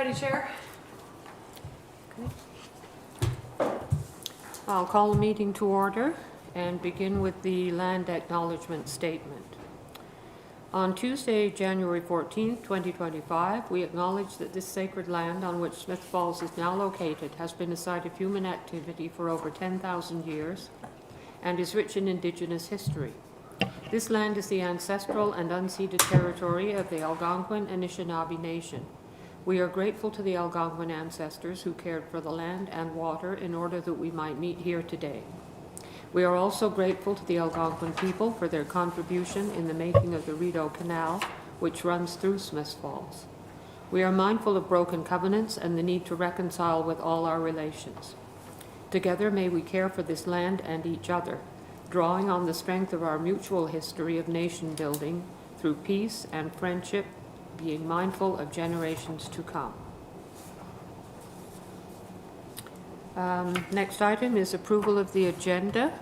Ready, Chair? I'll call the meeting to order and begin with the land acknowledgement statement. On Tuesday, January 14th, 2025, we acknowledge that this sacred land on which Smith Falls is now located has been a site of human activity for over 10,000 years and is rich in Indigenous history. This land is the ancestral and unceded territory of the Algonquin Anishinaabe Nation. We are grateful to the Algonquin ancestors who cared for the land and water in order that we might meet here today. We are also grateful to the Algonquin people for their contribution in the making of the Rideau Canal, which runs through Smith Falls. We are mindful of broken covenants and the need to reconcile with all our relations. Together, may we care for this land and each other, drawing on the strength of our mutual history of nation building through peace and friendship, being mindful of generations to come. Next item is approval of the agenda.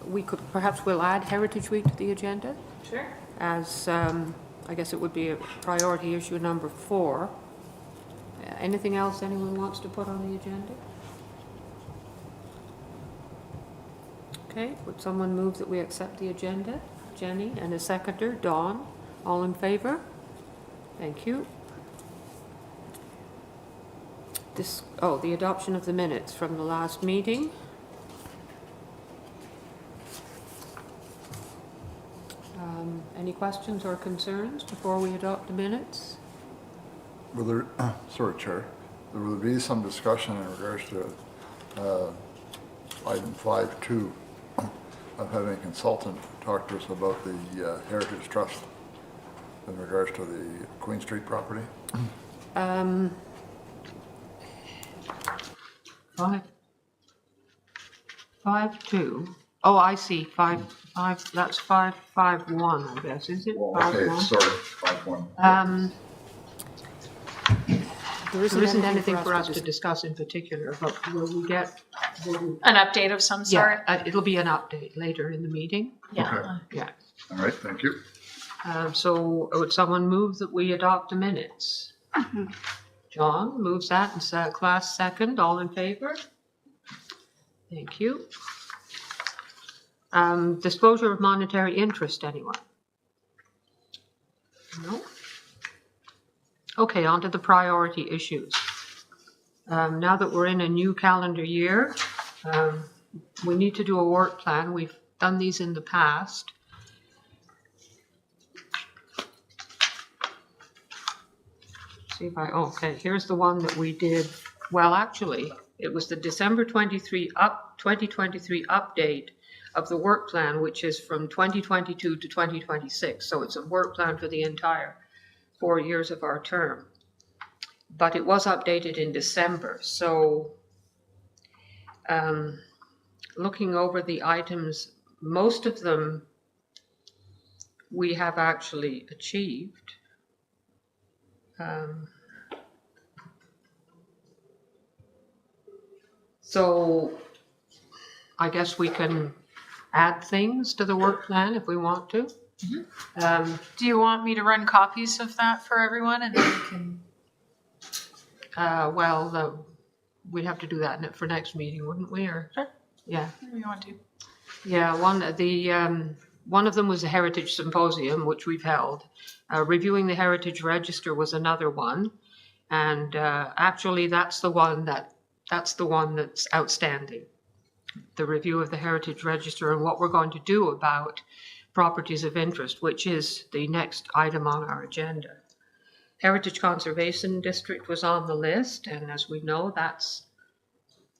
We'll add Heritage Week to the agenda Sure. as I guess it would be a priority issue number 4. Anything else anyone wants to put on the agenda? Okay, would someone move that we accept the agenda? Jenny, and a seconder, Dawn. All in favor? Thank you. The adoption of the minutes from the last meeting. Any questions or concerns before we adopt the minutes? Sorry, Chair. There will be some discussion in regards to item 5.2 of having a consultant talk to us about the Heritage Trust in regards to the Queen Street property. 5.2. Oh, I see. 5. That's 5.1, I guess. Is it? Well, okay, 5.1? sorry, 5.1. There isn't anything for us to discuss in particular, but will we get An update of some sort? it'll be an update later in the meeting. Yeah. Okay. Yeah. All right, thank you. So would someone move that we adopt the minutes? John moves that, and Class second. All in favor? Thank you. Disclosure of monetary interest, anyone? No? Okay, on to the priority issues. Now that we're in a new calendar year, we need to do a work plan. We've done these in the past. See if okay, here's the one that we did. Well, actually, it was the December 2023 update of the work plan, which is from 2022 to 2026. So it's a work plan for the entire 4 years of our term. But it was updated in December. So looking over the items, most of them we have actually achieved. So I guess we can add things to the work plan if we want to. Do you want me to run copies of that for everyone and then we can? We'd have to do that for next meeting, wouldn't we? Or Sure. Yeah. If you want to. Yeah, one of them was a heritage symposium, which we've held. Reviewing the heritage register was another one, and actually that's the one that's outstanding. The review of the heritage register and what we're going to do about properties of interest, which is the next item on our agenda. Heritage Conservation District was on the list, and as we know, that's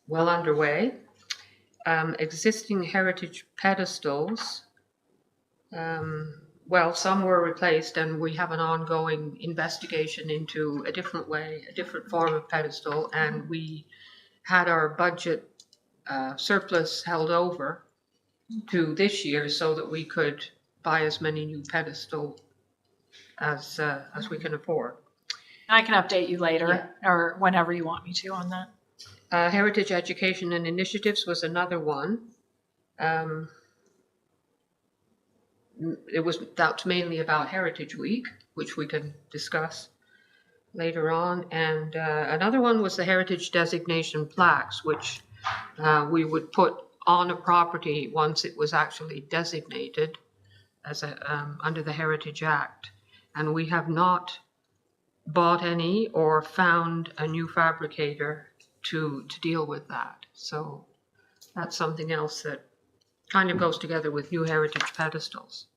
well underway. Existing heritage pedestals, some were replaced, and we have an ongoing investigation into a different form of pedestal, and we had our budget surplus held over to this year so that we could buy as many new pedestals as we can afford. I can update you later or whenever you want me to on that. Heritage Education and Initiatives was another one. That's mainly about Heritage Week. which we can discuss later on. And another one was the heritage designation plaques, which we would put on a property once it was actually designated as under the Heritage Act. And we have not bought any or found a new fabricator to deal with that. So that's something else that kind of goes together with new heritage pedestals.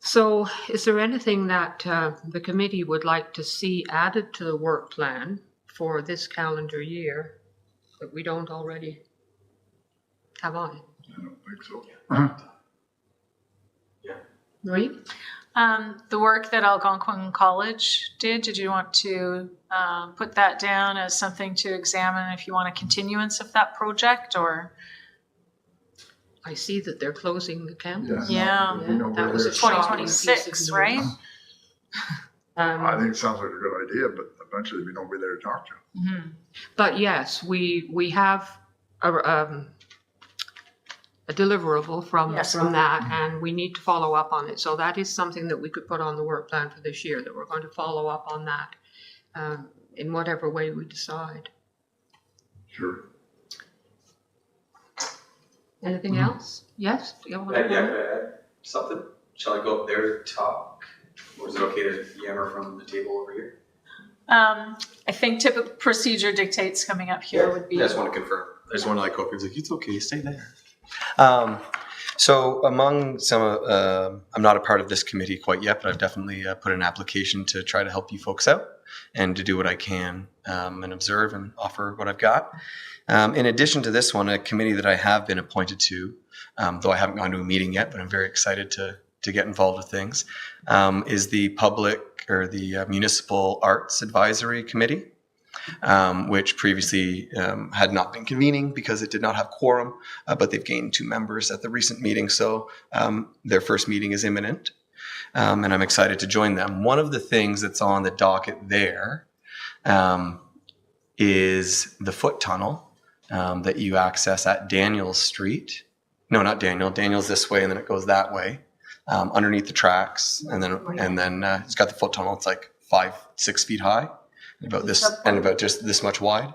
So is there anything that the committee would like to see added to the work plan for this calendar year that we don't already have on it? I don't think so. Right? The work that Algonquin College did you want to put that down as something to examine if you want a continuance of that project, or? I see that they're closing the campus. Yeah. We know That where was it a is. shocking piece of 2026, news. right? I think it sounds like a good idea, but eventually we don't be there to talk to. But yes, we have a deliverable from Yes. that, and we need to follow up on it. So that is something that we could put on the work plan for this year, that we're going to follow up on that in whatever way we decide. Sure. Anything else? Yes? Do you have one? Yeah, can I add something? Shall I go up there to talk? Or is it okay to yammer from the table over here? I think typical procedure dictates coming up here would be. I just want to confirm. I just want to go up here and be like, it's okay, stay there. So among some, I'm not a part of this committee quite yet, but I've definitely put an application to try to help you folks out and to do what I can and observe and offer what I've got. In addition to this one, a committee that I have been appointed to, though I haven't gone to a meeting yet, but I'm very excited to get involved with things, is the public or the Municipal Arts Advisory Committee, which previously had not been convening because it did not have quorum, but they've gained 2 members at the recent meeting, so their first meeting is imminent, and I'm excited to join them. One of the things that's on the docket there is the foot tunnel that you access at Daniels Street. No, not Daniel. Daniel's this way, and then it goes that way, underneath the tracks, and then it's got the foot tunnel. It's like 5-6 feet high, and about just this much wide.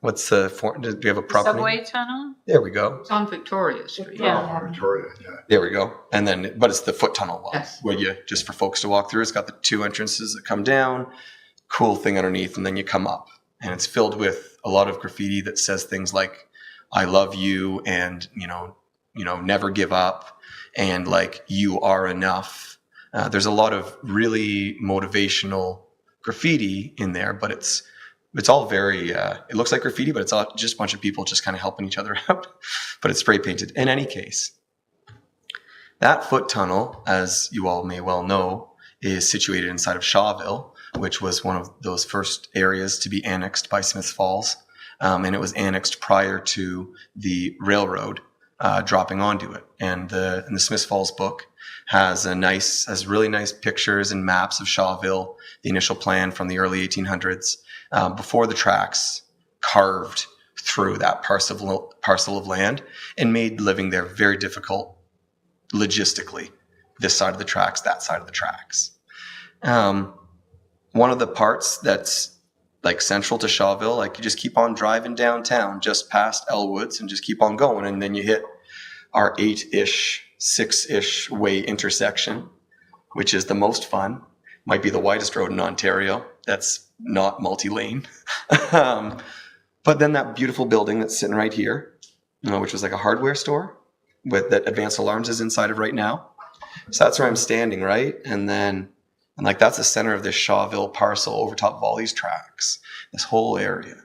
What's the do you have a proper Subway name? tunnel? There we go. It's on Victoria Street. Yeah. Oh, Victoria, yeah. There we go. And then, but it's the foot tunnel walk, Yes. where you, just for folks to walk through, it's got the 2 entrances that come down, cool thing underneath, and then you come up. And it's filled with a lot of graffiti that says things like, I love you, and, never give up, and like, you are enough. There's a lot of really motivational graffiti in there, but it's all very, it looks like graffiti, but it's all just a bunch of people just kind of helping each other out, but it's spray painted. In any case, that foot tunnel, as you all may well know, is situated inside of Shawville, which was one of those first areas to be annexed by Smiths Falls. And it was annexed prior to the railroad dropping onto it. And the Smiths Falls book has really nice pictures and maps of Shawville, the initial plan from the early 1800s, before the tracks carved through that parcel of land and made living there very difficult logistically. This side of the tracks, that side of the tracks. One of the parts that's like central to Shawville, like you just keep on driving downtown just past Elwoods and just keep on going, and then you hit our 6-ish way intersection, which is the most fun. Might be the widest road in Ontario. That's not multi-lane. But then that beautiful building that's sitting right here, which was like a hardware store that Advanced Alarms is inside of right now. So that's where I'm standing, right? And that's the center of this Shawville parcel over top of all these tracks, this whole area.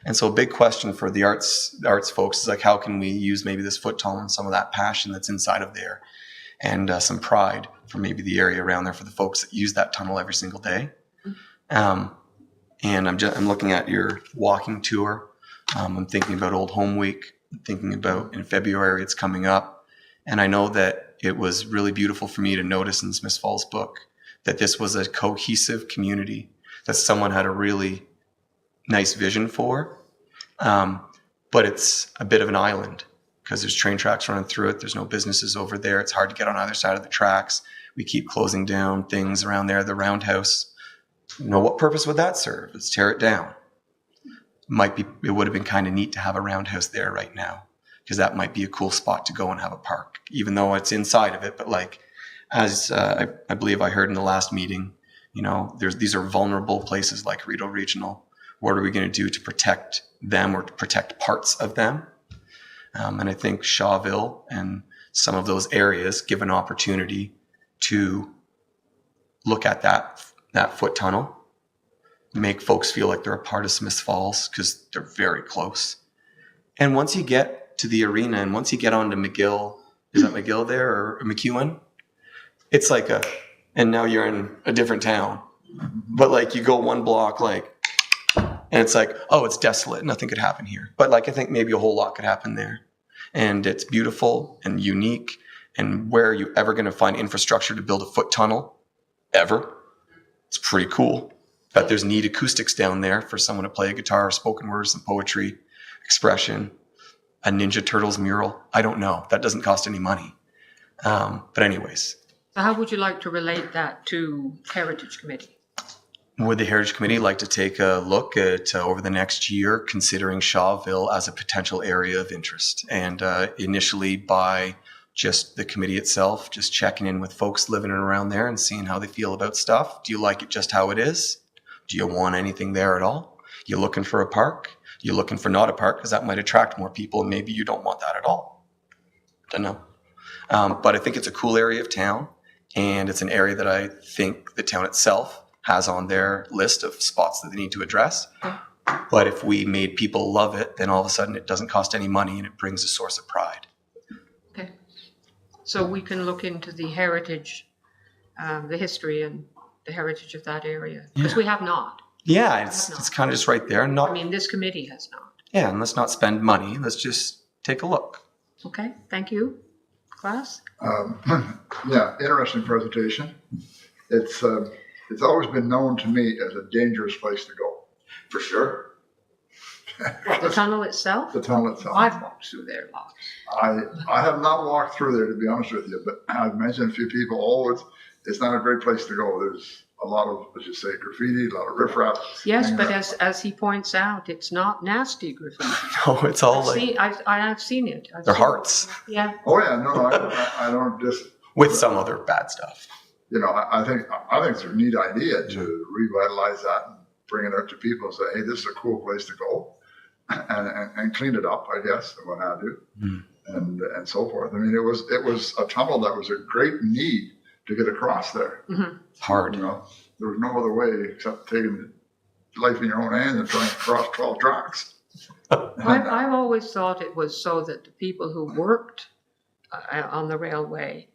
And so a big question for the arts folks is like, how can we use maybe this foot tunnel and some of that passion that's inside of there, and some pride for maybe the area around there for the folks that use that tunnel every single day. And I'm looking at your walking tour. I'm thinking about Old Home Week, thinking about in February it's coming up. And I know that it was really beautiful for me to notice in the Smiths Falls book that this was a cohesive community that someone had a really nice vision for. But it's a bit of an island because there's train tracks running through it. There's no businesses over there. It's hard to get on either side of the tracks. We keep closing down things around there. The roundhouse, what purpose would that serve? Let's tear it down. It would have been kind of neat to have a roundhouse there right now, because that might be a cool spot to go and have a park, even though it's inside of it. But like, as I believe I heard in the last meeting, these are vulnerable places like Rideau Regional. What are we going to do to protect them or to protect parts of them? And I think Shawville and some of those areas give an opportunity to look at that foot tunnel, make folks feel like they're a part of Smiths Falls, because they're very close. And once you get to the arena and once you get onto McGill, is that McGill there or McEwen? It's like and now you're in a different town. But like, you go one block, and it's like, oh, it's desolate. Nothing could happen here. But like, I think maybe a whole lot could happen there. And it's beautiful and unique. And where are you ever going to find infrastructure to build a foot tunnel? Ever? It's pretty cool. But there's neat acoustics down there for someone to play a guitar, spoken words, some poetry, expression, a Ninja Turtles mural. I don't know. That doesn't cost any money. But anyways. So how would you like to relate that to Heritage Committee? Would the Heritage Committee like to take a look at, over the next year, considering Shawville as a potential area of interest? And initially by just the committee itself, just checking in with folks living around there and seeing how they feel about stuff. Do you like it just how it is? Do you want anything there at all? You looking for a park? You looking for not a park? Because that might attract more people, and maybe you don't want that at all. Don't know. But I think it's a cool area of town, and it's an area that I think the town itself has on their list of spots that they need to address. But if we made people love it, then all of a sudden it doesn't cost any money and it brings a source of pride. Okay. So we can look into the heritage, the history and the heritage of that area, because we have not. Yeah, it's kind of just right there. And this committee has not. Yeah, and let's not spend money. Let's just take a look. Okay, thank you. Class? Yeah, interesting presentation. It's always been known to me as a dangerous place to go. For sure. The tunnel itself? The tunnel itself. I've walked through there lots. I have not walked through there, to be honest with you, but I've mentioned a few people, it's not a great place to go. There's a lot of, as you say, graffiti, a lot of riffraff. Yes, but as he points out, it's not nasty graffiti. No, it's all I've seen it. They're hearts. Yeah. Oh yeah, no, I don't just. With some other bad stuff. I think it's a neat idea to revitalize that and bring it out to people and say, hey, this is a cool place to go, and clean it up, I guess, and what have you, and so forth. I mean, it was a tunnel that was a great need to get across there. Mm-hmm. It's hard. There was no other way except taking life in your own hands and trying to cross 12 tracks. I've always thought it was so that the people who worked on the railway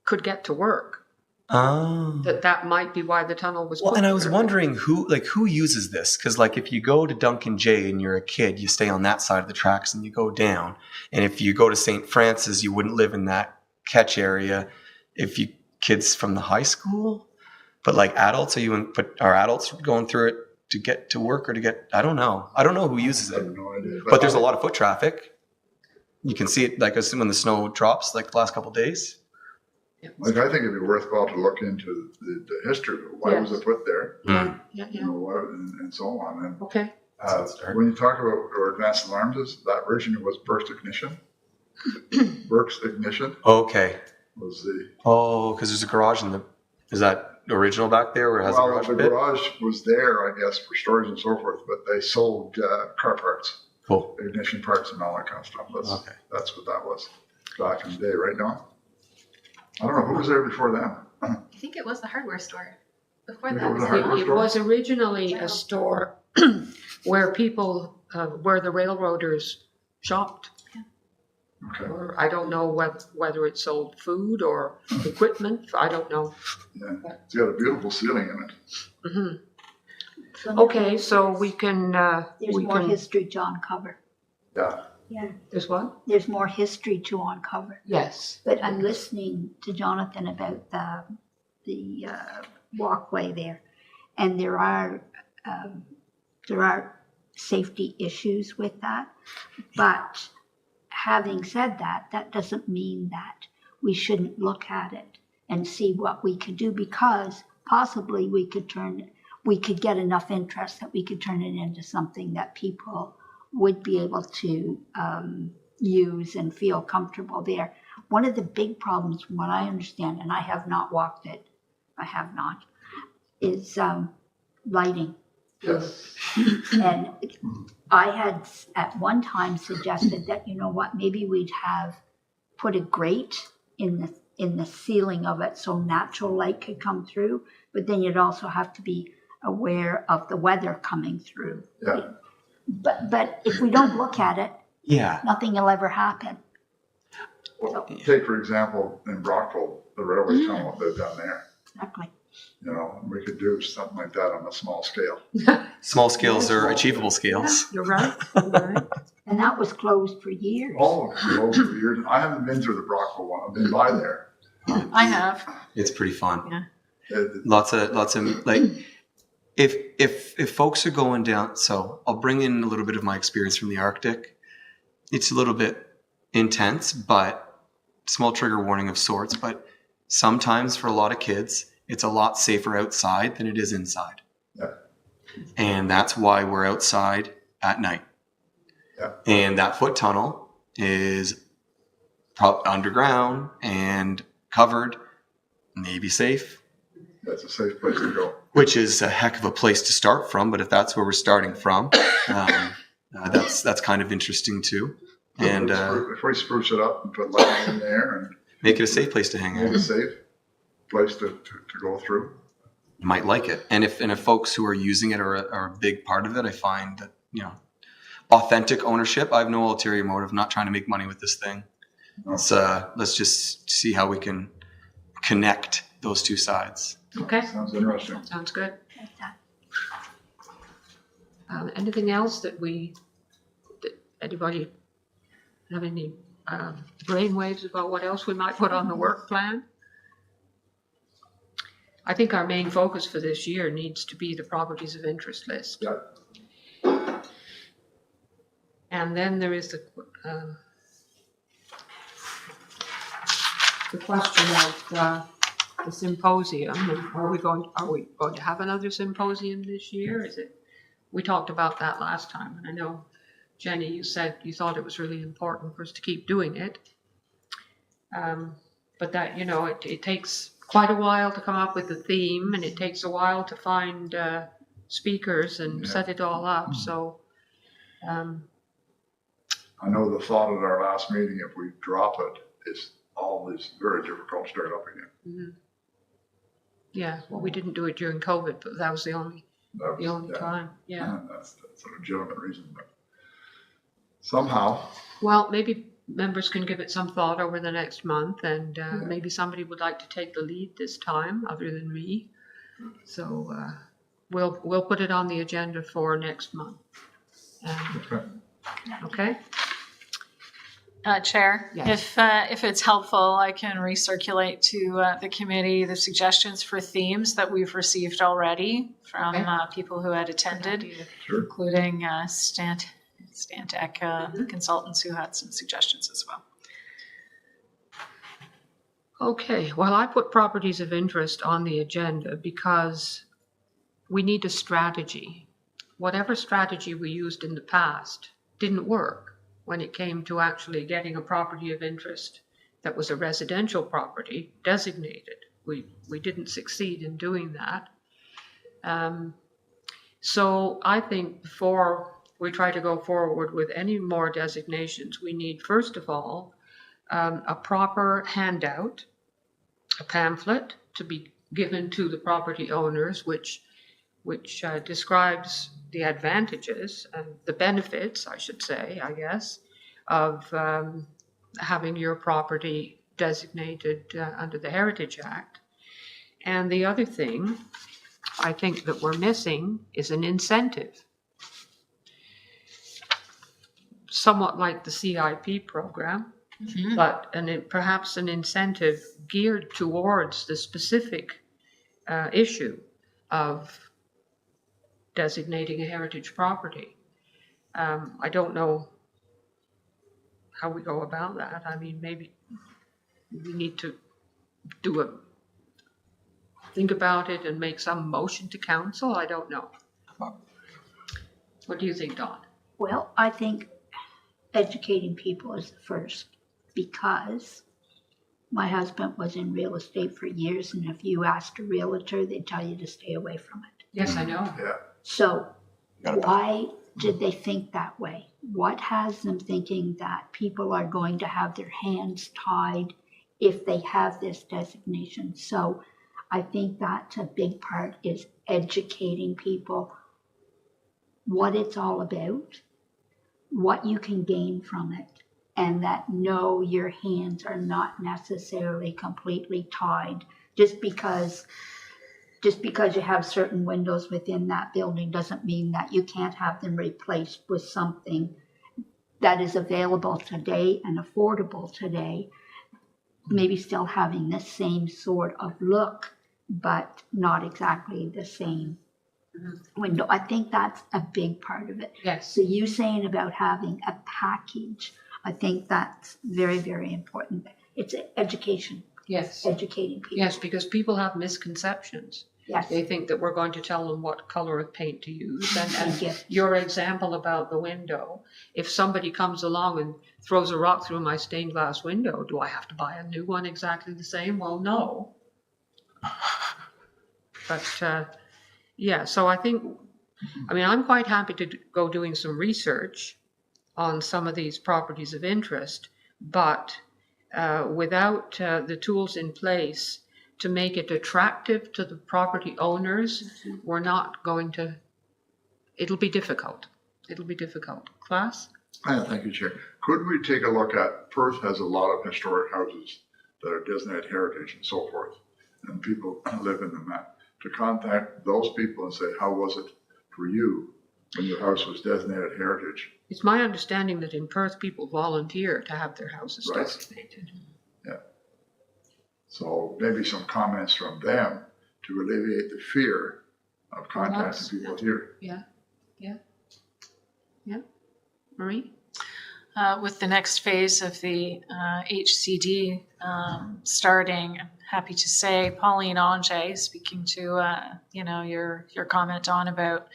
could get to work. Oh. That might be why the tunnel was. Well, and I was wondering who uses this, because like if you go to Duncan J and you're a kid, you stay on that side of the tracks and you go down. And if you go to St. Francis, you wouldn't live in that catch area. If you kids from the high school, but like adults, are adults going through it to get to work or to get? I don't know who uses I it. have no idea. But there's a lot of foot traffic. You can see it like when the snow drops, like the last couple of days. Like, I think it'd be worthwhile to look into the history of it. Why was it put there? Yeah. And so on. And Okay. when you talk about where advanced alarms is, that originally was burst ignition. Burst ignition Okay. was the. Oh, because there's a garage is that original back there where it has a garage the bit? garage was there, I guess, for storage and so forth, but they sold car parts, Cool. ignition parts and all that kind of stuff. That's what that was back in the day, right now. I don't know who was there before them. I think it was the hardware store. Before Think that it was was a hardware It store? was originally a store where people, where the railroaders shopped. Okay. Or I don't know whether it sold food or equipment. I don't know. Yeah. It's got a beautiful ceiling in it. Mm-hmm. Okay, so we can. There's we more can. history to uncover. Yeah. Yeah, There's what? there's more history to uncover. Yes. But I'm listening to Jonathan about the walkway there, and there are safety issues with that. But having said that, that doesn't mean that we shouldn't look at it and see what we could do, because possibly we could get enough interest that we could turn it into something that people would be able to use and feel comfortable there. One of the big problems, from what I understand, and I have not walked it, is lighting. Yes. And I had at one time suggested that, you know what, maybe we'd put a grate in the ceiling of it so natural light could come through, but then you'd also have to be aware of the weather coming through. Yeah. But if we don't look at it, Yeah. nothing will ever happen. Well, take, for example, in Brockville, the railway tunnel they've done there. Exactly. You know, we could do something like that on a small scale. Small scales are achievable scales. You're right. You're right. And that was closed for years. All of those for years. I haven't been through the Brockville one. I've been by there. I have. It's pretty fun. Yeah. Lots of like, if folks are going down, so I'll bring in a little bit of my experience from the Arctic. It's a little bit intense, but small trigger warning of sorts. But sometimes for a lot of kids, it's a lot safer outside than it is inside. Yeah. And that's why we're outside at night. Yeah. And that foot tunnel is underground and covered, maybe safe. That's a safe place to go. Which is a heck of a place to start from, but if that's where we're starting from, that's kind of interesting too. And if we spruce it up and put lighting in there and make it a safe place to hang make out. it safe place to go through. You might like it. And if folks who are using it are a big part of it, I find that, you know, authentic ownership. I have no ulterior motive. I'm not trying to make money with this thing. Let's just see how we can connect those two sides. Okay. Sounds interesting. Sounds good. Anything else that anybody have any brainwaves about what else we might put on the work plan? I think our main focus for this year needs to be the properties of interest list. Yeah. And then there is the question of the symposium. Are we going to have another symposium this year? We talked about that last time, and I know, Jenny, you said you thought it was really important for us to keep doing it. But that, you know, it takes quite a while to come up with a theme, and it takes a while to find speakers and set it all up. So I know the thought at our last meeting, if we drop it, is always very difficult to start up again. mm-hmm. Yeah, well, we didn't do it during COVID, but that was the only time. Yeah. That's a legitimate reason. But somehow, Well, maybe members can give it some thought over the next month, and maybe somebody would like to take the lead this time, other than me. So we'll put it on the agenda for next month. Okay. Chair, Yes. if it's helpful, I can recirculate to the committee the suggestions for themes that we've received already from people who had attended, sure. including Stantec consultants who had some suggestions as well. Okay, well, I put properties of interest on the agenda because we need a strategy. Whatever strategy we used in the past didn't work when it came to actually getting a property of interest that was a residential property designated. We didn't succeed in doing that. So I think before we try to go forward with any more designations, we need, first of all, a proper handout, a pamphlet to be given to the property owners, which describes the advantages and the benefits, I should say, I guess, of having your property designated under the Heritage Act. And the other thing I think that we're missing is an incentive. Somewhat like the CIP program, but perhaps an incentive geared towards the specific issue of designating a heritage property. I don't know how we go about that. I mean, maybe we need to do think about it and make some motion to council? I don't know. What do you think, Dawn? Well, I think educating people is the first, because my husband was in real estate for years, and if you asked a realtor, they'd tell you to stay away from it. Yes, I know. Yeah. So Gotta why did they think that way? What has them thinking that people are going to have their hands tied if they have this designation? So I think that's a big part, is educating people what it's all about, what you can gain from it, and that no, your hands are not necessarily completely tied. Just because you have certain windows within that building doesn't mean that you can't have them replaced with something that is available today and affordable today, maybe still having the same sort of look, but not exactly the same window. I think that's a big part of it. Yes. So you saying about having a package, I think that's very, very important. It's education, Yes. educating people. Yes, because people have misconceptions. Yes. They think that we're going to tell them what color of paint to use. Thank you. And your example about the window, if somebody comes along and throws a rock through my stained glass window, do I have to buy a new one exactly the same? Well, no. But yeah, so I mean, I'm quite happy to go doing some research on some of these properties of interest, but without the tools in place to make it attractive to the property owners, we're not going to, it'll be difficult. It'll be difficult. Class? Thank you, Chair. Could we take a look at, Perth has a lot of historic houses that are designated heritage and so forth, and people live in them. To contact those people and say, how was it for you when your house was designated heritage? It's my understanding that in Perth, people volunteer to have their houses Right. designated. Yeah. So maybe some comments from them to alleviate the fear of contacting people here. Yeah. Marie? With the next phase of the HCD starting, I'm happy to say Pauline Ange, speaking to your comment on about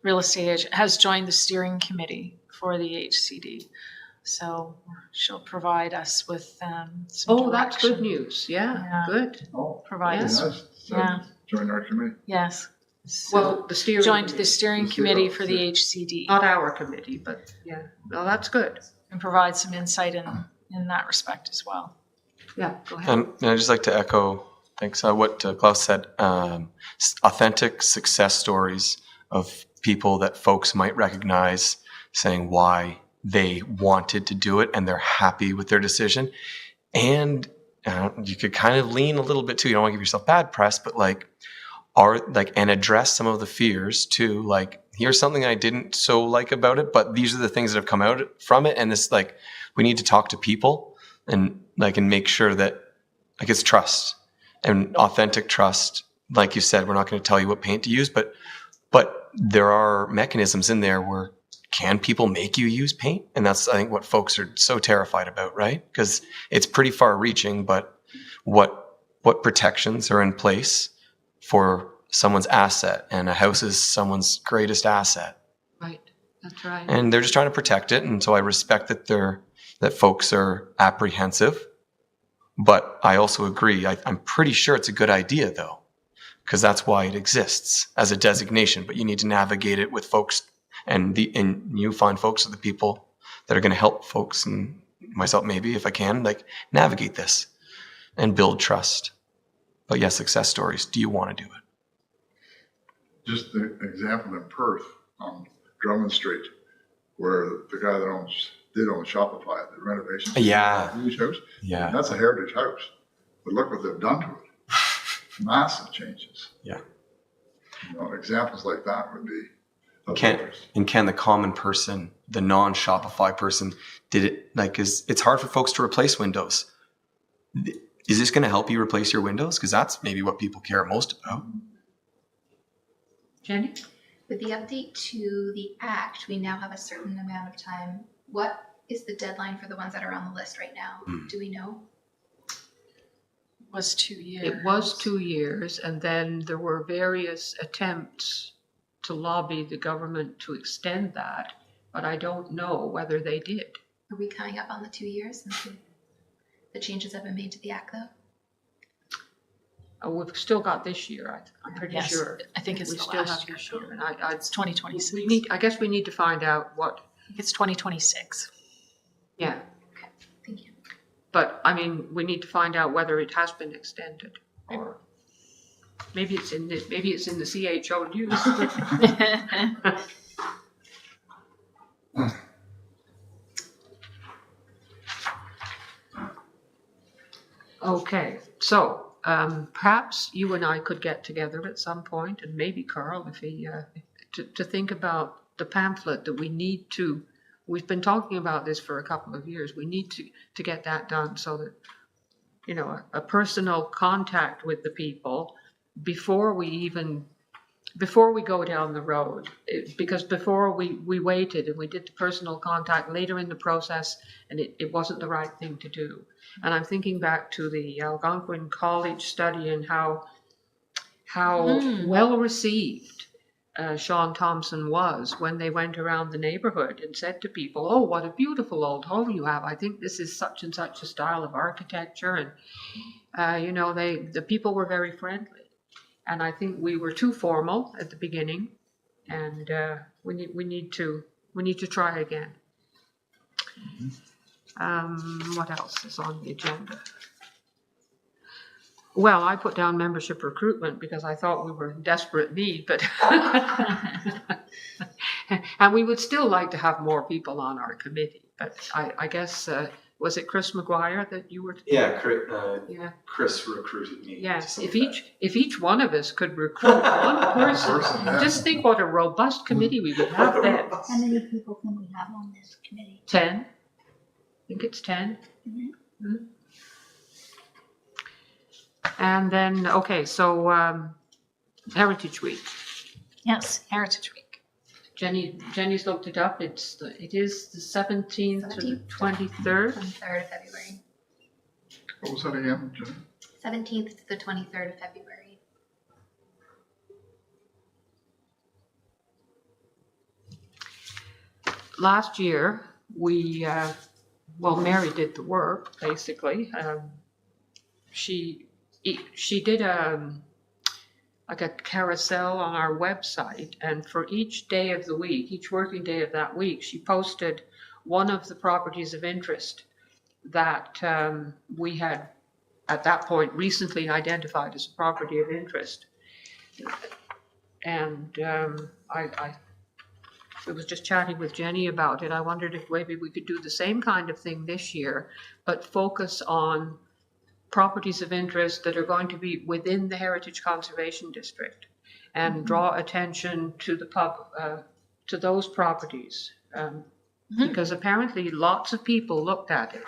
real estate agent, has joined the steering committee for the HCD. So she'll provide us with some That's good direction. news. Yeah, Yeah. Good. Oh, Provide very us. nice. So Yeah. join our committee. Yes. So Well, the steering joined committee. the steering The committee steering- for the HCD Not our committee, but yeah. No, that's good. and provide some insight in that respect as well. Yeah, go ahead. And I'd just like to echo, thanks, what Klaus said, authentic success stories of people that folks might recognize saying why they wanted to do it and they're happy with their decision. And you could kind of lean a little bit too, you don't want to give yourself bad press, but and address some of the fears too. Like, here's something I didn't so like about it, but these are the things that have come out from it. And this, we need to talk to people and make sure that it's trust and authentic trust. Like you said, we're not going to tell you what paint to use, but there are mechanisms in there where can people make you use paint? And that's, I think, what folks are so terrified about, right? Because it's pretty far reaching, but what protections are in place for someone's asset, and a house is someone's greatest asset. Right. That's right. And they're just trying to protect it. And so I respect that folks are apprehensive, but I also agree. I'm pretty sure it's a good idea though, because that's why it exists as a designation, but you need to navigate it with folks, and you find folks are the people that are going to help folks, and myself maybe if I can, navigate this and build trust. But yes, success stories. Do you want to do it? Just the example in Perth on Drummond Street, where the guy that did own Shopify, the renovation. Yeah. Huge house. Yeah. And that's a heritage house. But look what they've done to it. Massive changes. Yeah. Examples like that would be of Can interest. the common person, the non-Shopify person, did it it's hard for folks to replace windows. Is this going to help you replace your windows? Because that's maybe what people care most about. Jenny? With the update to the act, we now have a certain amount of time. What is the deadline for the ones that are on the list right now? Do we know? Was 2 years. It was 2 years, and then there were various attempts to lobby the government to extend that, but I don't know whether they did. Are we coming up on the 2 years since the changes have been made to the act, though? We've still got this year, I'm pretty Yes, sure. I think it's We the still last have year. this year, and It's 2026. I guess we need to find out what, I think it's 2026. yeah. Thank you. But, I mean, we need to find out whether it has been extended, or maybe it's in the CHO news. Okay, so, perhaps you and I could get together at some point, and maybe Carl, if he, to think about the pamphlet that we need to, we've been talking about this for a couple of years, we need to get that done so that, you know, a personal contact with the people before we go down the road. Because before we waited and we did the personal contact later in the process, and it wasn't the right thing to do. And I'm thinking back to the Algonquin College study and how well received Sean Thompson was when they went around the neighborhood and said to people, "Oh, what a beautiful old home you have. I think this is such and such a style of architecture." And, you know, the people were very friendly. And I think we were too formal at the beginning, and we need to try again. What else is on the agenda? Well, I put down membership recruitment because I thought we were in desperate need, but and we would still like to have more people on our committee. But I guess was it Chris McGuire that you were? Yeah, Yeah. Chris recruited me. Yes. If each one of us could recruit one person, yeah. just think what a robust committee we would have then. How many people can we have on this committee? 10. I think it's 10. Mhm. And then, okay, so Heritage Week. Yes, Heritage Week. Jenny's looked it up. It is the 17th to the 23rd. 23rd of February. What was that again, Jenny? 17th to the 23rd of February. Last year, Mary did the work, basically. She did like a carousel on our website, and for each day of the week, each working day of that week, she posted one of the properties of interest that we had at that point recently identified as a property of interest. And I was just chatting with Jenny about it. I wondered if maybe we could do the same kind of thing this year, but focus on properties of interest that are going to be within the Heritage Conservation District, and draw attention to to those properties, because apparently lots of people looked at it.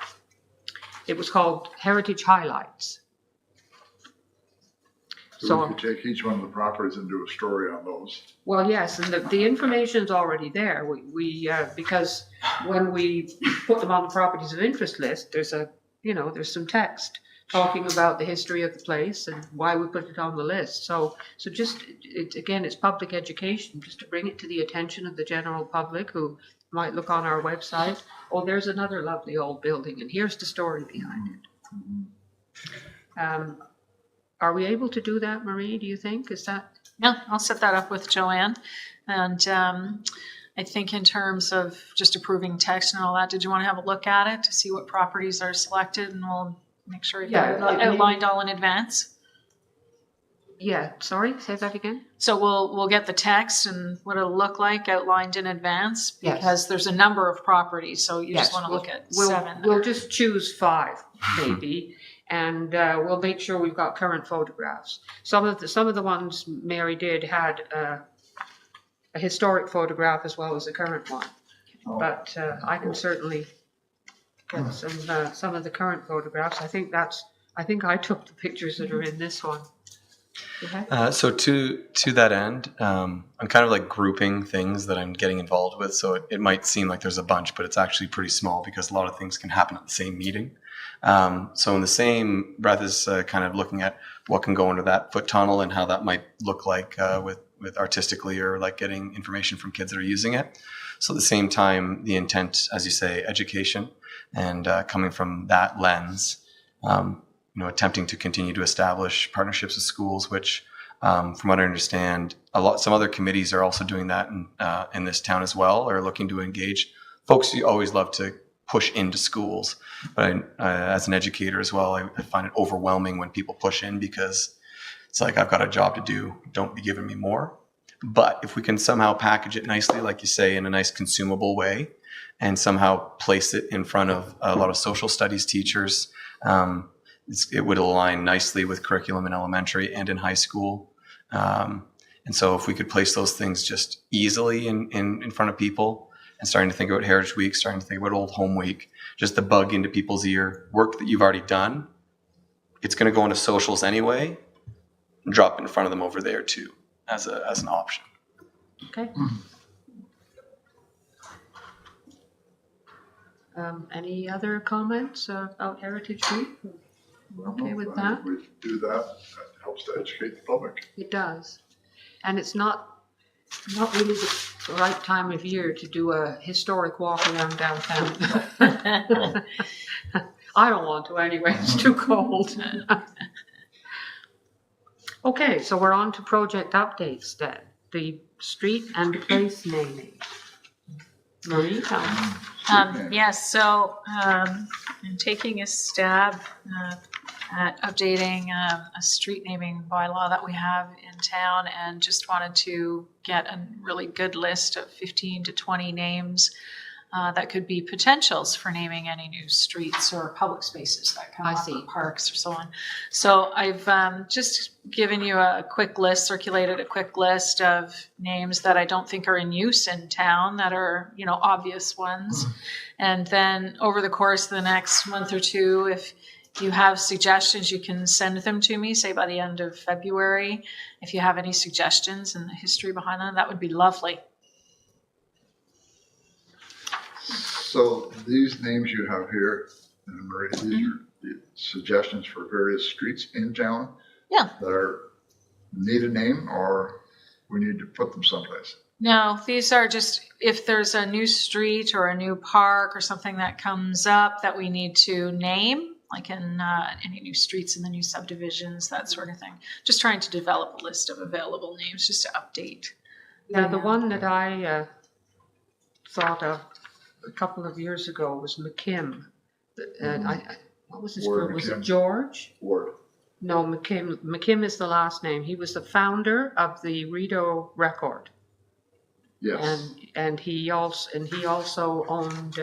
It was called Heritage Highlights. So we could take each one of the properties and do a story on those. Well, yes, and the information's already there. We because when we put them on the properties of interest list, there's some text talking about the history of the place and why we put it on the list. So just, it's public education, just to bring it to the attention of the general public who might look on our website. Oh, there's another lovely old building, and here's the story behind it. Are we able to do that, Marie, do you think? Is that? Yeah, I'll set that up with Joanne. And I think in terms of just approving text and all that, did you want to have a look at it to see what properties are selected, and we'll make sure you've got it outlined all in advance? Yeah, sorry, say that again? So we'll get the text and what it'll look like outlined in advance, Yes. because there's a number of proproperties, so you just want to look at 7. We'll just choose 5, maybe, and we'll make sure we've got current photographs. Some of the ones Mary did had a historic photograph as well as a current one, but I can certainly get some of the current photographs. I think I took the pictures that are in this one. Okay. So to that end, I'm kind of like grouping things that I'm getting involved with. So it might seem like there's a bunch, but it's actually pretty small because a lot of things can happen at the same meeting. So in the same breath as kind of looking at what can go into that foot tunnel and how that might look like with artistically or like getting information from kids that are using it. So at the same time, the intent, as you say, education and coming from that lens. Attempting to continue to establish partnerships with schools, which, from what I understand, some other committees are also doing that in this town as well, or looking to engage folks. You always love to push into schools, but as an educator as well, I find it overwhelming when people push in because it's like, I've got a job to do. Don't be giving me more. But if we can somehow package it nicely, like you say, in a nice consumable way, and somehow place it in front of a lot of social studies teachers, it would align nicely with curriculum in elementary and in high school. And so if we could place those things just easily in front of people and starting to think about Heritage Week, starting to think about Old Home Week, just the bug into people's ear, work that you've already done, it's going to go into socials anyway, drop it in front of them over there too, as an option. Okay. Any other comments about Heritage Week? We're okay with that? If we do that, that helps to educate the public. It does. And it's not really the right time of year to do a historic walk around downtown. I don't want to anyway, it's too cold. Okay, so we're on to project updates then. The street and place naming. Marie, tell me. Yes, so I'm taking a stab at updating a street naming bylaw that we have in town, and just wanted to get a really good list of 15 to 20 names that could be potentials for naming any new streets or public spaces that come up, or parks or so on. So I've just given you a quick list, circulated a quick list of names that I don't think are in use in town that are, obvious ones. And then over the course of the next month or two, if you have suggestions, you can send them to me, say by the end of February. If you have any suggestions and the history behind them, that would be lovely. So these names you have here, Marie, these are the suggestions for various streets in town. Yeah. That need a name, or we need to put them someplace. No, these are just if there's a new street or a new park or something that comes up that we need to name, like in any new streets in the new subdivisions, that sort of thing. Just trying to develop a list of available names just to update. Yeah, the one that I thought of a couple of years ago was McKim. What was his first? Was it George? Ward. No, McKim. McKim is the last name. He was the founder of the Rideau Record. Yes. And he also owned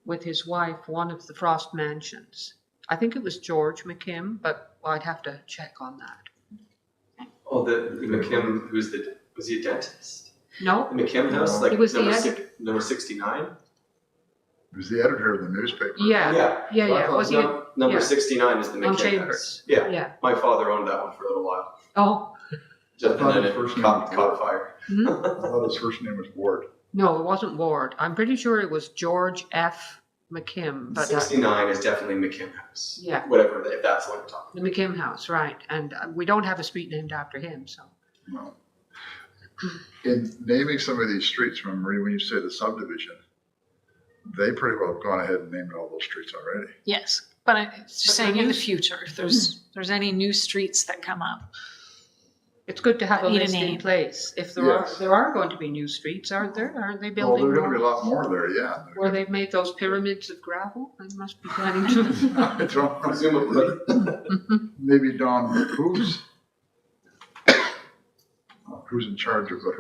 with his wife one of the Frost Mansions. I think it was George McKim, but I'd have to check on that. Oh, the McKim, was he a dentist? No. The McKim House, like He was number 69? He was the editor of the newspaper. Yeah. Was he number 69 is the on McKim Chambers? House. Yeah. Yeah. My father owned that one for a little while. Oh. Just I thought and then his it first name caught was fire. I thought his first name was Ward. No, it wasn't Ward. I'm pretty sure it was George F. McKim. But 69 is definitely McKim House. Yeah. Whatever, if that's what I'm talking the McKim House, right. And we don't have a street named after him, so. No. In naming some of these streets, Marie, when you say the subdivision, they pretty well have gone ahead and named all those streets already. Yes, but I'm just saying in the future, if there's any new streets that come up. It's good to have a Need a list in name. place. If there Yes. are going to be new streets, aren't there? Aren't they Well, building there's going to be a more? lot more there, yeah. Where they've made those pyramids of gravel? They must be planning to. I don't know. Presumably. Maybe Don, who's in charge of it?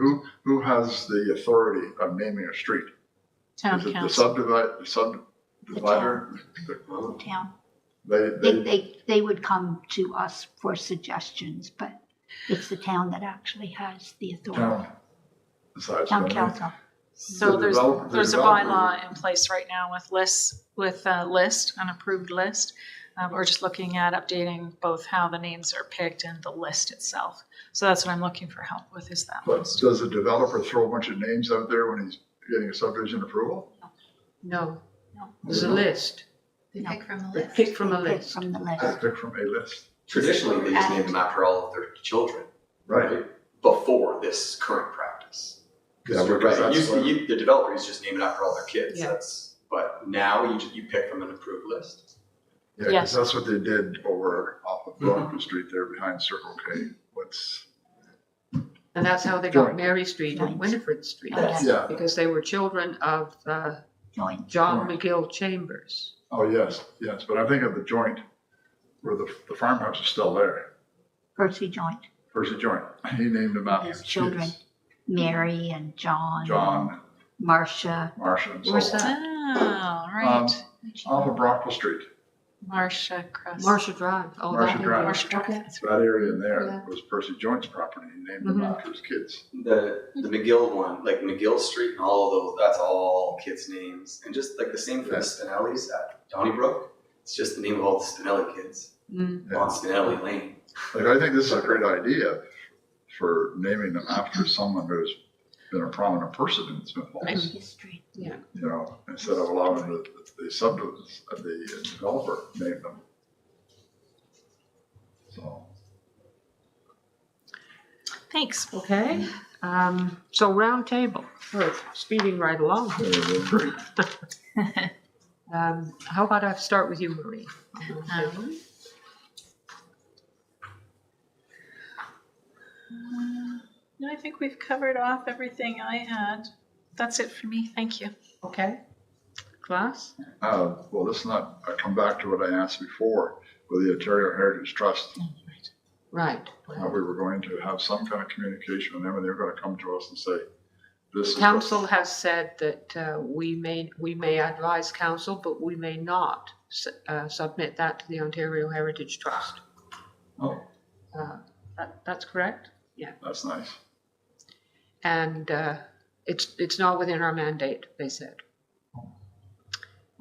Who has the authority of naming a street? Town Is it council. the subdivider? Town. They They would come to us for suggestions, but it's the town that actually has the authority. town. Besides Town them, council. So The there's developer- a developer- bylaw in place right now with an approved list We're just looking at updating both how the names are picked and the list itself. So that's what I'm looking for help with, is that But list. does the developer throw a bunch of names out there when he's getting a subdivision approval? No, there's a list. They No. pick from the They list. pick from a Pick list. from the I list. pick from a list. Traditionally, they just named them after all of their children, Right. before this current practice. Yeah, Because you're because right, that's used to, what- the developer is just named after all their kids. Yeah. But now you pick from an approved list. Yeah, 'cause Yes. that's what they did over off of Brockton Street there behind Circle K. And that's how they got Joint. Mary Street and Joint. Winifred Street. Yes. Yeah. Because they were children of Joint. John Joint. McGill Chambers. Oh, yes, but I think of the joint where the farmhouse is still there. Percy Joint. Percy Joint. He named them after His his children. kids. Mary and John. John, Marcia. Marcia, and so Where's on. that? Oh, right. Off of Brockville Street. Marcia Crest. Marcia Drive. Oh, Marcia that Drive. Marcia Drive. Okay. That's right. That area in there Yeah. was Percy Joint's property. He named them Mhm. after his kids. The McGill one, like McGill Street and all of those, that's all kids' names. And just like the same for the Spinellis at Donnybrook. It's just the name of all the Spinelli kids Mm. on Spinelli Lane. Like, I think this is a great idea for naming them after someone who's been a prominent person in Smith Falls. History. Yeah. You know, instead of allowing the developer name them. So, Thanks. Okay. So round table. We're speeding right along. great. How about I start with you, Marie? No, I think we've covered off everything I had. That's it for me. Thank you. Okay. Class? Well, let's not come back to what I asked before with the Ontario Heritage Trust. Right. How we were going to have some kind of communication with them, and they were going to come to us and say, this is what- Council has said that we may advise council, but we may not submit that to the Ontario Heritage Trust. Oh, That's correct? that's nice. And it's not within our mandate, they said.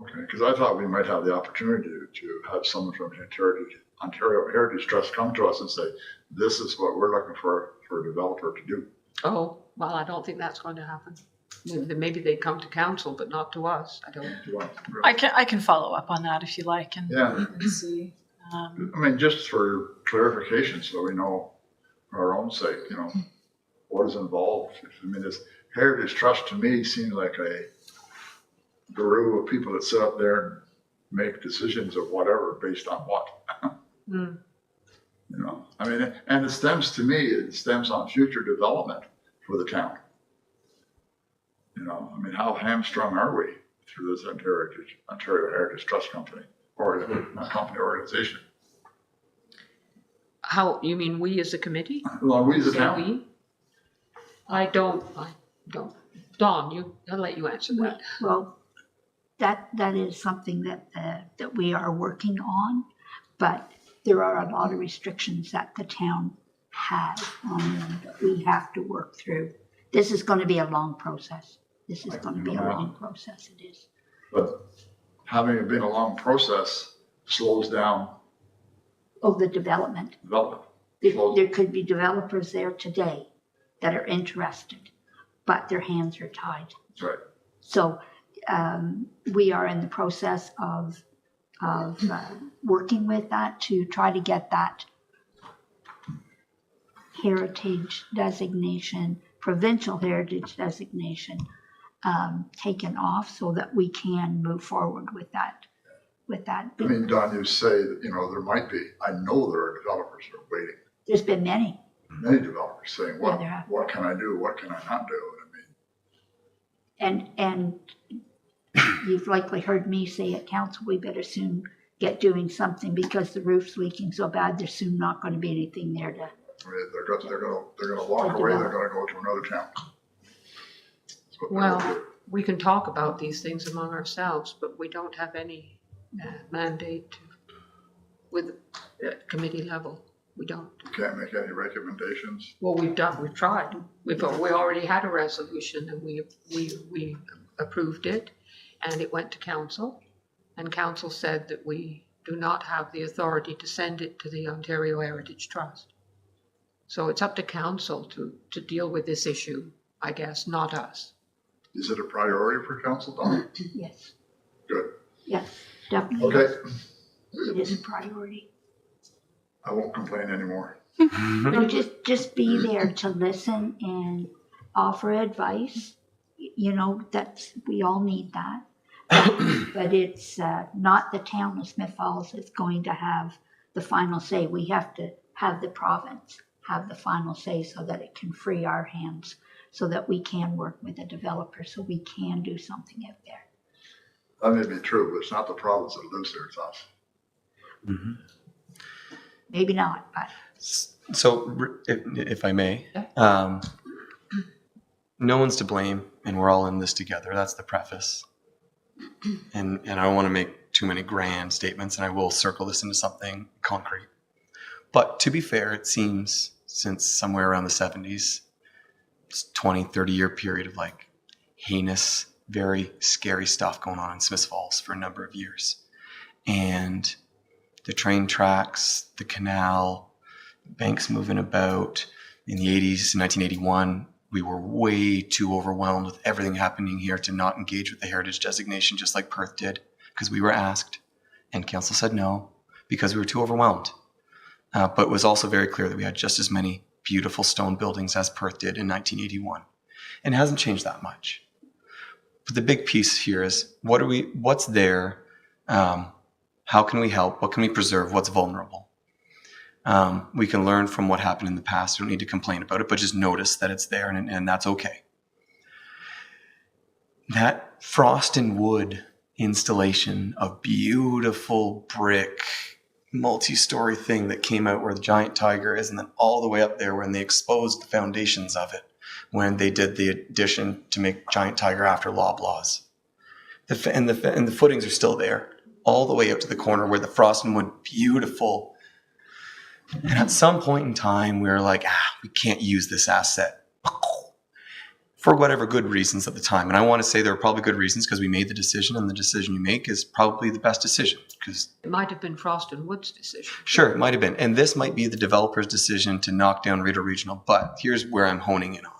Okay, because I thought we might have the opportunity to have someone from the Ontario Heritage Trust come to us and say, this is what we're looking for a developer to do. Oh, well, I don't think that's going to happen. Maybe they come to council, but not to us. I don't. Do you want- I can follow up on that if you like and Yeah, see. I mean, just for clarification, so we know for our own sake, you know, what is involved. I mean, this Heritage Trust to me seems like a guru of people that sit up there and make decisions of whatever based on what. Mm. You know, I mean, and it stems on future development for the town. You know, I mean, how hamstrung are we through this Ontario Heritage Trust Company, or not company, organization? How, you mean we as a committee? Well, we as a Say town. we? I don't. Dawn, I'll let you answer that. Well, that is something that we are working on, but there are a lot of restrictions that the town has on them that we have to work through. This is going to be a long process. This is going to be a long process, it is. But having it been a long process slows down Oh, the development. development. There could be developers there today that are interested, but their hands are tied. That's right. So we are in the process of working with that to try to get that heritage designation, provincial heritage designation taken off so that we can move forward with that. I mean, Don, you say that, you know, there might be, I know there are developers who are waiting, There's been many. many developers saying, Yeah, there are. what can I do? What can I not do? I mean, And you've likely heard me say at council, we better soon get doing something because the roof's leaking so bad, there's soon not going to be anything there to. they're gonna walk away, they're gonna go to another town. That's what they're gonna Well, do. we can talk about these things among ourselves, but we don't have any mandate with committee level. We don't. You can't make any recommendations. Well, we've tried. We already had a resolution and we approved it and it went to council. And council said that we do not have the authority to send it to the Ontario Heritage Trust. So it's up to council to deal with this issue, I guess, not us. Is it a priority for council, Don? Yes, Good. yes, definitely. Okay, It is a priority. I won't complain anymore. So just be there to listen and offer advice. You know, we all need that. But it's not the town of Smith Falls that's going to have the final say. We have to have the province have the final say so that it can free our hands, so that we can work with the developer, so we can do something out there. That may be true, but it's not the province that lives there, it's us. Mm-hmm. Maybe not, but So, if I may, no one's to blame, and we're all in this together. That's the preface. And I don't want to make too many grand statements, and I will circle this into something concrete. But to be fair, it seems since somewhere around the 70s, 20, 30-year period of like heinous, very scary stuff going on in Smith Falls for a number of years. And the train tracks, the canal, banks moving about. In the 80s, in 1981, we were way too overwhelmed with everything happening here to not engage with the heritage designation, just like Perth did, because we were asked, and council said no, because we were too overwhelmed. But it was also very clear that we had just as many beautiful stone buildings as Perth did in 1981. And it hasn't changed that much. But the big piece here is, what's there? How can we help? What can we preserve? What's vulnerable? We can learn from what happened in the past. We don't need to complain about it, but just notice that it's there, and that's okay. That frost and wood installation of beautiful brick, multi-story thing that came out where the giant tiger is, and then all the way up there when they exposed the foundations of it, when they did the addition to make giant tiger after Loblaws. And the footings are still there, all the way up to the corner where the frost and wood, beautiful. And at some point in time, we were like, we can't use this asset for whatever good reasons at the time. And I want to say there were probably good reasons, because we made the decision, and the decision you make is probably the best decision. Because It might have been Frost and Wood's decision. sure, it might have been. And this might be the developer's decision to knock down Rideau Regional. But here's where I'm honing in on.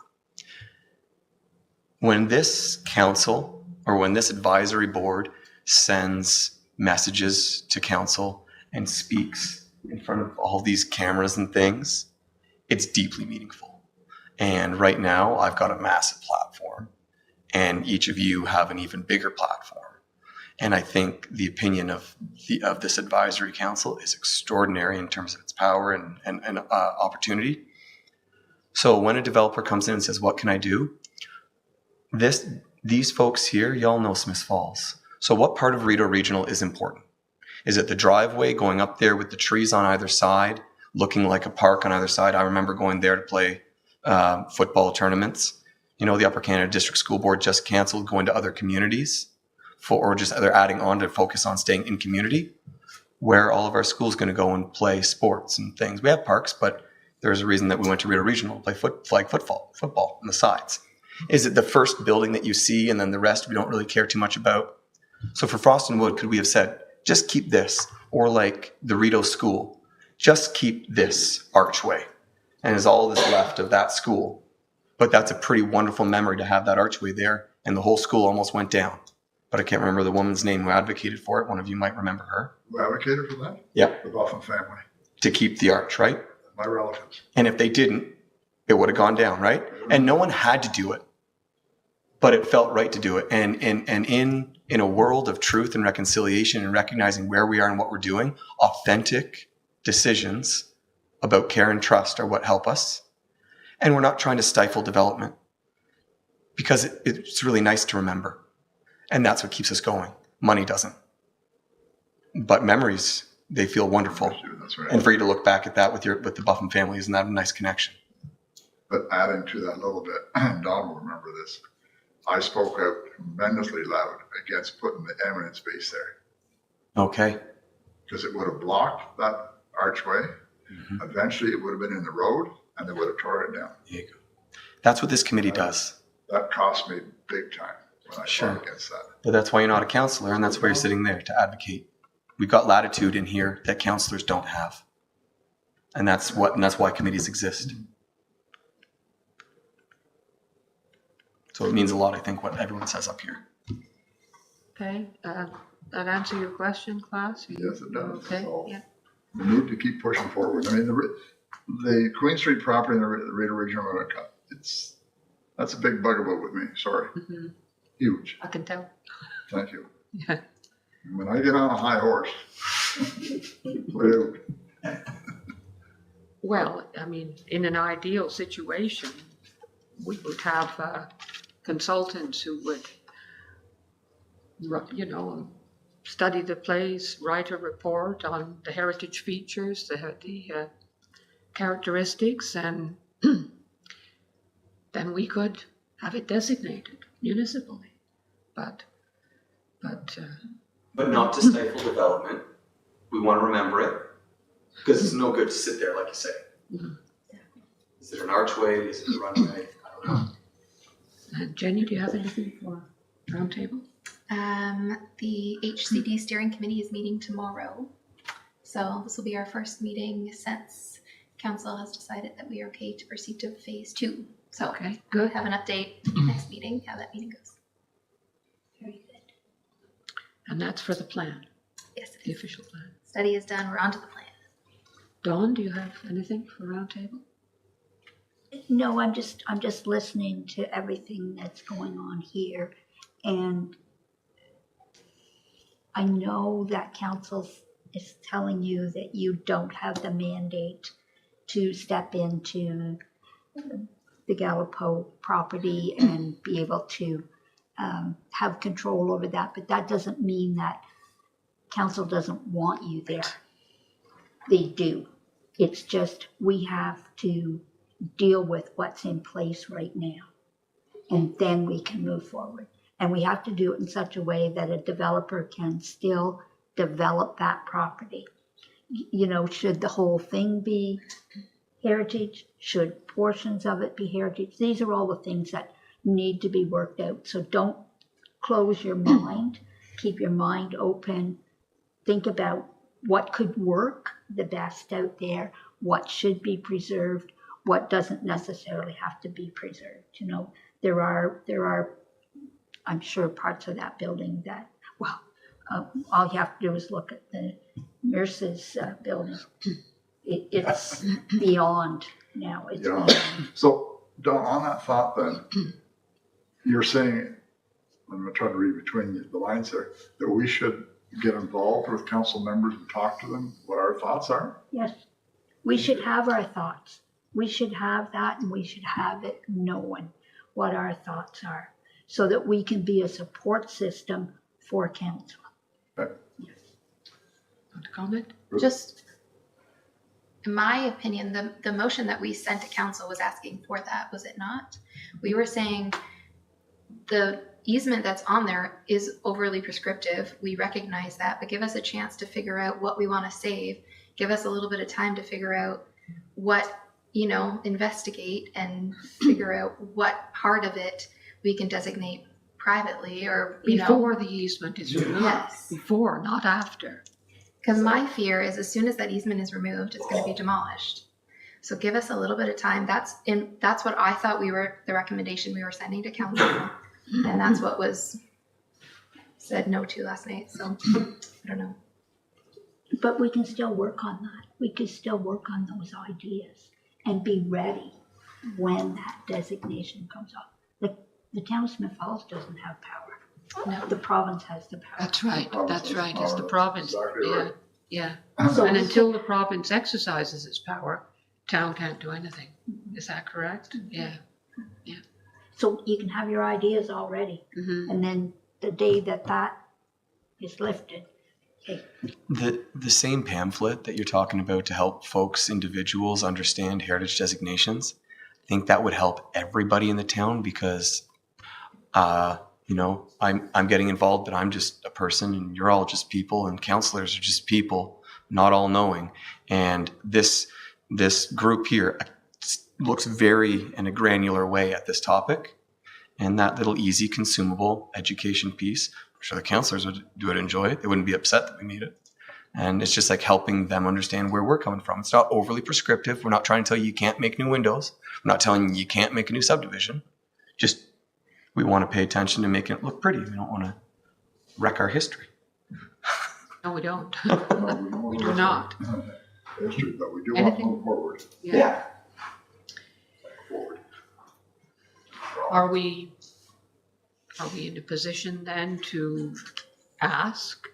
When this council, or when this advisory board sends messages to council and speaks in front of all these cameras and things, it's deeply meaningful. And right now, I've got a massive platform, and each of you have an even bigger platform. And I think the opinion of this advisory council is extraordinary in terms of its power and opportunity. So when a developer comes in and says, "What can I do?" These folks here, y'all know Smith Falls. So what part of Rideau Regional is important? Is it the driveway going up there with the trees on either side, looking like a park on either side? I remember going there to play football tournaments. You know, the Upper Canada District School Board just canceled going to other communities, or just they're adding on to focus on staying in community, where all of our schools going to go and play sports and things. We have parks, but there's a reason that we went to Rideau Regional to play flag football on the sides. Is it the first building that you see, and then the rest we don't really care too much about? So for Frost and Wood, could we have said, just keep this? Or like the Rideau School, just keep this archway, and is all that's left of that school. But that's a pretty wonderful memory to have that archway there, and the whole school almost went down. But I can't remember the woman's name who advocated for it. One of you might remember her. Who advocated for that? Yeah. The Buffin family, To keep the arch, right? my relatives. And if they didn't, it would have gone down, right? And no one had to do it, but it felt right to do it. And in a world of truth and reconciliation and recognizing where we are and what we're doing, authentic decisions about care and trust are what help us. And we're not trying to stifle development, because it's really nice to remember. And that's what keeps us going. Money doesn't. But memories, they feel wonderful. That's right. And for you to look back at that with the Buffin family, isn't that a nice connection? But adding to that a little bit, and Don will remember this, I spoke out tremendously loud against putting the eminence base there, Okay. because it would have blocked that archway. Mm-hmm. Eventually, it would have been in the road, and they would have tore it down. There you go. That's what this committee does. That cost me big time when I Sure. fought against that. But that's why you're not a counselor, and that's why you're sitting there to advocate. We've got latitude in here that councillors don't have. And that's why committees exist. So it means a lot, I think, what everyone says up here. Okay, that answer your question, class? Yes, it does. Okay, So yeah. we need to keep pushing forward. I mean, the Queen Street property and the Raider Regional Cut, that's a big bugaboo with me, sorry. Mhm. Huge, I can tell. thank you. Yeah. When I get on a high horse, way out. Well, I mean, in an ideal situation, we would have consultants who would, study the place, write a report on the heritage features, the characteristics, and then we could have it designated municipally. But not to stifle development. We want to remember it. Because it's no good to sit there, like you say. Mhm. Is it an archway? Is it a runway? I don't know. Jenny, do you have anything for roundtable? The HCD steering committee is meeting tomorrow. So this will be our first meeting since council has decided that we are okay to proceed to phase 2. So Okay, we'll good. have an update next meeting, how that meeting goes. Very good. And that's for the plan, Yes, the official plan. study is done. We're on to the plan. Dawn, do you have anything for roundtable? No, I'm just listening to everything that's going on here. And I know that council is telling you that you don't have the mandate to step into the Gallipo property and be able to have control over that. But that doesn't mean that council doesn't want you there. They do. It's just we have to deal with what's in place right now. And then we can move forward. And we have to do it in such a way that a developer can still develop that property. Should the whole thing be heritage? Should portions of it be heritage? These are all the things that need to be worked out. So don't close your mind. Keep your mind open. Think about what could work the best out there, what should be preserved, what doesn't necessarily have to be preserved. There are, I'm sure, parts of that building that, all you have to do is look at the nurses' building. It's beyond now. It's Yeah. beyond. So, Don, on that thought then, you're saying, I'm going to try to read between the lines there, that we should get involved with council members and talk to them what our thoughts are? Yes, we should have our thoughts. We should have that, and we should have it known what our thoughts are, so that we can be a support system for council. Okay. Want to comment? Just, in my opinion, the motion that we sent to council was asking for that, was it not? We were saying the easement that's on there is overly prescriptive. We recognize that, but give us a chance to figure out what we want to save. Give us a little bit of time to figure out what, investigate and figure out what part of it we can designate privately or, Before the easement is removed. Yes. Before, not after. Because my fear is as soon as that easement is removed, it's going to be demolished. So give us a little bit of time. That's what I thought the recommendation we were sending to council. And that's what was said no to last night. So I don't know. But we can still work on that. We can still work on those ideas and be ready when that designation comes up. The town of Smith Falls doesn't have power. No. The province has the power. That's right, province that's has right, power. it's the province. Exactly Yeah, right. yeah. So And we until the province exercises its power, town can't do anything. Is that correct? Yeah. So you can have your ideas already. Mhm. And then the day that is lifted, okay, The same pamphlet that you're talking about to help folks, individuals understand heritage designations, I think that would help everybody in the town because, I'm getting involved, but I'm just a person and you're all just people and counselors are just people, not all knowing. And this group here looks very in a granular way at this topic. And that little easy consumable education piece, I'm sure the counselors would enjoy it. They wouldn't be upset that we made it. And it's just like helping them understand where we're coming from. It's not overly prescriptive. We're not trying to tell you you can't make new windows. We're not telling you can't make a new subdivision. Just we want to pay attention to making it look pretty. We don't want to wreck our history. No, we don't. We do not. History, but we do want to Anything? move forward. Yeah. Forward. Are we in a position then to ask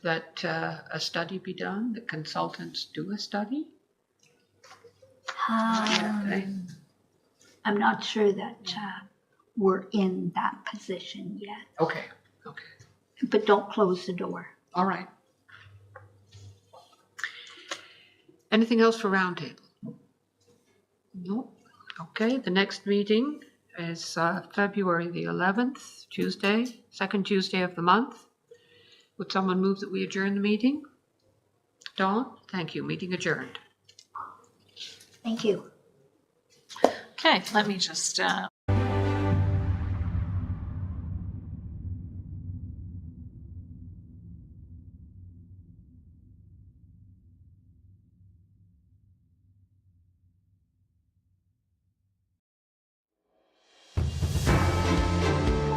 that a study be done, that consultants do a study? Okay. I'm not sure that we're in that position yet, Okay. but don't close the door. All right. Anything else for roundtable? No. Okay, the next meeting is February the 11th, Tuesday, second Tuesday of the month. Would someone move that we adjourn the meeting? Dawn, thank you. Meeting adjourned. Thank you. Okay, let me just